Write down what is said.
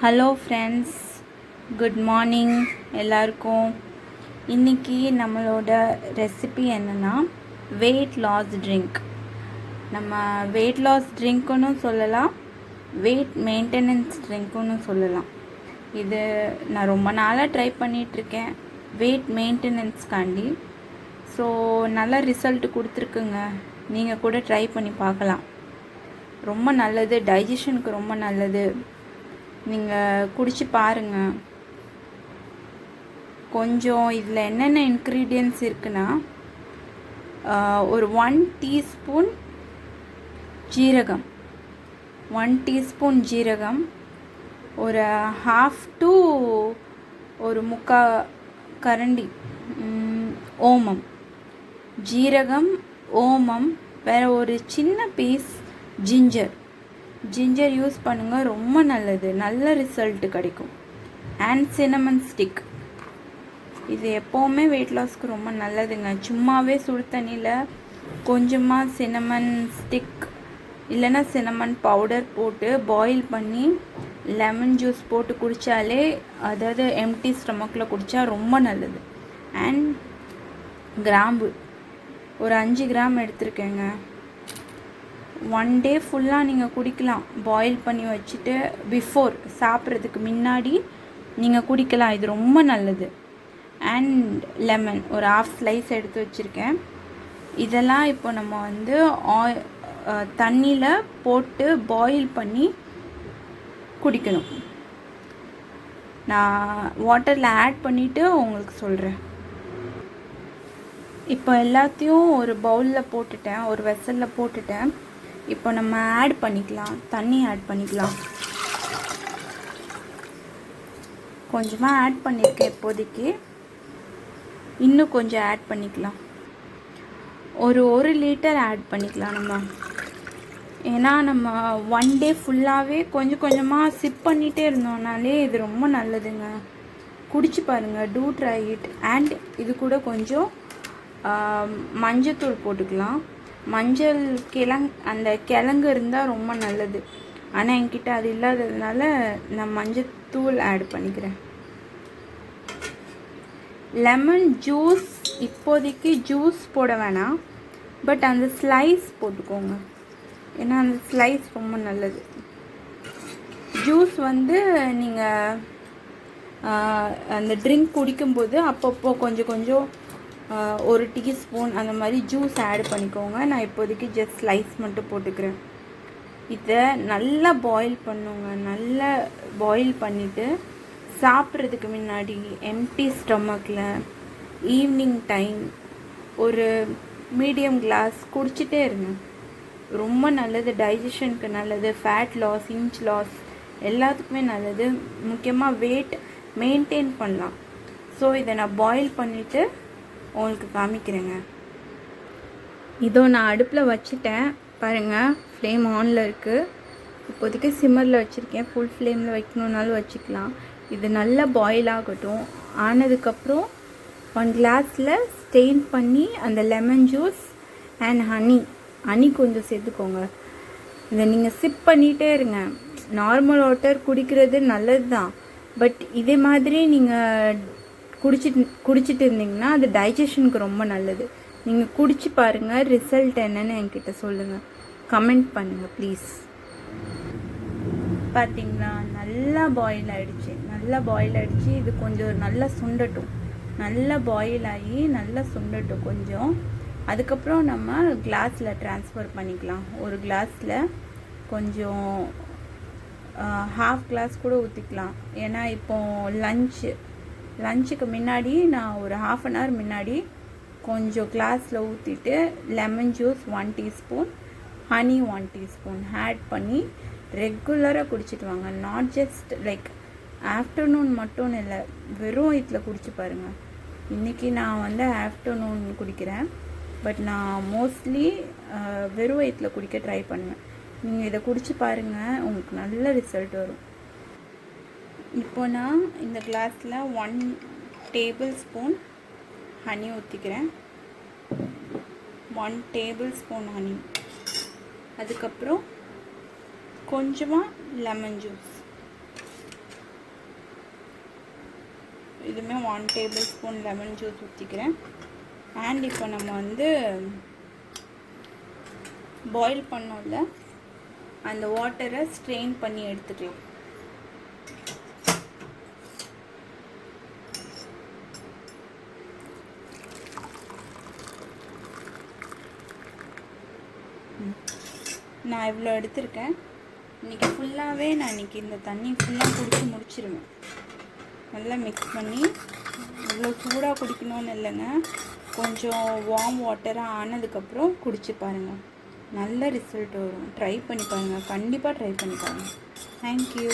Hello friends, good morning எல்லாருக்கும். இன்றைக்கி நம்மளோட ரெசிபி என்னென்னா வெயிட் லாஸ் ட்ரிங்க். நம்ம வெயிட் லாஸ் ட்ரிங்க்குன்னு சொல்லலாம், வெயிட் மெயின்டெனன்ஸ் ட்ரிங்க்குன்னு சொல்லலாம். இது நான் ரொம்ப நாளாக ட்ரை பண்ணிகிட்ருக்கேன் வெயிட் மெயின்டெனன்ஸ்க்காண்டி. ஸோ நல்ல ரிசல்ட் கொடுத்துருக்குங்க. நீங்கள் கூட ட்ரை பண்ணி பார்க்கலாம். ரொம்ப நல்லது, டைஜஷனுக்கு ரொம்ப நல்லது. நீங்கள் குடிச்சு பாருங்கள். கொஞ்சம் இதில் என்னென்ன இன்க்ரீடியன்ட்ஸ் இருக்குன்னா, ஒரு 1 டீஸ்பூன் ஜீரகம், 1 டீஸ்பூன் ஜீரகம், ஒரு ஹாஃப் டு ஒரு முக்கால் கரண்டி ஓமம், ஜீரகம், ஓமம், வேறு ஒரு சின்ன பீஸ் ஜிஞ்சர் யூஸ் பண்ணுங்கள், ரொம்ப நல்லது, நல்ல ரிசல்ட் கிடைக்கும். அண்ட் சின்னமன் ஸ்டிக், இது எப்போவுமே வெயிட் லாஸ்க்கு ரொம்ப நல்லதுங்க. சும்மாவே சுடு தண்ணியில் கொஞ்சமாக சின்னமன் ஸ்டிக் இல்லைன்னா சின்னமன் பவுடர் போட்டு பாயில் பண்ணி லெமன் ஜூஸ் போட்டு குடித்தாலே, அதாவது எம்டி ஸ்டொமக்கில் குடித்தா ரொம்ப நல்லது. அண்ட் கிராம்பு ஒரு 5 கிராம் எடுத்துருக்கேங்க. 1 டே ஃபுல்லாக நீங்கள் குடிக்கலாம். பாயில் பண்ணி வச்சுட்டு பிஃபோர் சாப்பிட்றதுக்கு முன்னாடி நீங்கள் குடிக்கலாம். இது ரொம்ப நல்லது. அண்ட் லெமன் ஒரு ஹாஃப் ஸ்லைஸ் எடுத்து வச்சுருக்கேன். இதெல்லாம் இப்போ நம்ம வந்து தண்ணியில் போட்டு பாயில் பண்ணி குடிக்கணும். நான் வாட்டரில் ஆட் பண்ணிவிட்டு உங்களுக்கு சொல்கிறேன். இப்போ எல்லாத்தையும் ஒரு பவுலில் போட்டுட்டேன், ஒரு வெசலில் போட்டுட்டேன். இப்போ நம்ம ஆட் பண்ணிக்கலாம், தண்ணி ஆட் பண்ணிக்கலாம். கொஞ்சமாக ஆட் பண்ணியிருக்கேன் இப்போதைக்கு, இன்னும் கொஞ்சம் ஆட் பண்ணிக்கலாம். ஒரு லிட்டர் ஆட் பண்ணிக்கலாம் நம்ம. ஏன்னா நம்ம 1 டே ஃபுல்லாகவே கொஞ்சம் கொஞ்சமாக சிப் பண்ணிகிட்டே இருந்தோம்னாலே இது ரொம்ப நல்லதுங்க. குடிச்சு பாருங்கள், டூ ட்ரை இட். அண்ட் இது கூட கொஞ்சம் மஞ்சத்தூள் போட்டுக்கலாம். மஞ்சள் அந்த கிழங்கு இருந்தால் ரொம்ப நல்லது. ஆனால் என்கிட்ட அது இல்லாததுனால நான் மஞ்சத்தூள் ஆட் பண்ணிக்கிறேன். லெமன் ஜூஸ் இப்போதைக்கு ஜூஸ் போட வேணாம், பட் அந்த ஸ்லைஸ் போட்டுக்கோங்க. ஏன்னா அந்த ஸ்லைஸ் ரொம்ப நல்லது. ஜூஸ் வந்து நீங்கள் அந்த ட்ரிங்க் குடிக்கும்போது அப்பப்போ கொஞ்சம் கொஞ்சம் ஒரு டீஸ்பூன் அந்த மாதிரி ஜூஸ் ஆட் பண்ணிக்கோங்க. நான் இப்போதைக்கு ஜஸ்ட் ஸ்லைஸ் மட்டும் போட்டுக்கிறேன். இதை நல்லா பாயில் பண்ணுங்க. நல்லா பாயில் பண்ணிவிட்டு சாப்பிட்றதுக்கு முன்னாடி எம்டி ஸ்டொமக்கில் ஈவினிங் டைம் ஒரு மீடியம் கிளாஸ் குடிச்சிட்டே இருங்க. ரொம்ப நல்லது, டைஜஷனுக்கு நல்லது, ஃபேட் லாஸ், இன்ச் லாஸ் எல்லாத்துக்குமே நல்லது. முக்கியமாக வெயிட் மெயின்டைன் பண்ணலாம். ஸோ இதை நான் பாயில் பண்ணிவிட்டு உங்களுக்கு காமிக்கிறேங்க. இதோ நான் அடுப்பில் வச்சுட்டேன் பாருங்கள், ஃப்ளேம் ஆனில் இருக்குது. இப்போதைக்கு சிம்மரில் வச்சுருக்கேன். ஃபுல் ஃப்ளேமில் வைக்கணுன்னாலும் வச்சுக்கலாம். இது நல்லா பாயில் ஆகட்டும். ஆனதுக்கப்புறம் 1 கிளாஸில் ஸ்டெயின் பண்ணி அந்த லெமன் ஜூஸ் அண்ட் ஹனி கொஞ்சம் சேர்த்துக்கோங்க. இதை நீங்கள் சிப் பண்ணிகிட்டே இருங்க. நார்மல் வாட்டர் குடிக்கிறது நல்லது தான், பட் இதே மாதிரி நீங்கள் குடிச்சிட்டு இருந்தீங்கன்னா அது டைஜஷனுக்கு ரொம்ப நல்லது. நீங்கள் குடிச்சு பாருங்கள், ரிசல்ட் என்னன்னு என்கிட்ட சொல்லுங்கள், கமெண்ட் பண்ணுங்கள் ப்ளீஸ். பார்த்தீங்களா, நல்லா பாயில் ஆகிடுச்சு. இது கொஞ்சம் நல்லா சுண்டட்டும். நல்லா பாயில் ஆகி நல்லா சுண்டட்டும் கொஞ்சம். அதுக்கப்புறம் நம்ம கிளாஸில் ட்ரான்ஸ்ஃபர் பண்ணிக்கலாம். ஒரு கிளாஸில் கொஞ்சம் ஹாஃப் கிளாஸ் கூட ஊற்றிக்கலாம். ஏன்னா இப்போது லஞ்சுக்கு முன்னாடி நான் ஒரு ½ அன் ஹவர் முன்னாடி கொஞ்சம் கிளாஸில் ஊற்றிட்டு lemon juice 1 teaspoon, honey 1 teaspoon add பண்ணி ரெகுலராக குடிச்சிட்டு வாங்க. நாட் ஜஸ்ட் லைக் ஆஃப்டர்நூன் மட்டும் இல்லை, வெறும் வயிற்றில் குடிச்சு பாருங்கள். இன்றைக்கி நான் வந்து ஆஃப்டர்நூன் குடிக்கிறேன், பட் நான் மோஸ்ட்லி வெறும் வயிற்றில் குடிக்க ட்ரை பண்ணுவேன். நீங்கள் இதை குடிச்சு பாருங்கள், உங்களுக்கு நல்ல ரிசல்ட் வரும். இப்போ நான் இந்த கிளாஸில் 1 டேபிள் ஸ்பூன் ஹனி ஊற்றிக்கிறேன். 1 டேபிள் ஸ்பூன் ஹனி. அதுக்கப்புறம் கொஞ்சமாக லெமன் ஜூஸ். இதுவுமே 1 டேபிள் ஸ்பூன் லெமன் ஜூஸ் ஊற்றிக்கிறேன். அண்ட் இப்போ நம்ம வந்து பாயில் பண்ணோம்ல அந்த வாட்டரை ஸ்ட்ரெயின் பண்ணி எடுத்துக்கலாம். நான் இவ்வளோ எடுத்திருக்கேன். இன்றைக்கி ஃபுல்லாகவே நான் இன்றைக்கி இந்த தண்ணி ஃபுல்லாக குடித்து முடிச்சிருவேன். நல்லா மிக்ஸ் பண்ணி இவ்வளோ சூடாக குடிக்கணும்னு இல்லைங்க, கொஞ்சம் வார்ம் வாட்டராக ஆனதுக்கப்புறம் குடிச்சு பாருங்கள், நல்ல ரிசல்ட் வரும். ட்ரை பண்ணி பாருங்கள், கண்டிப்பாக ட்ரை பண்ணி பாருங்கள். தேங்க்யூ.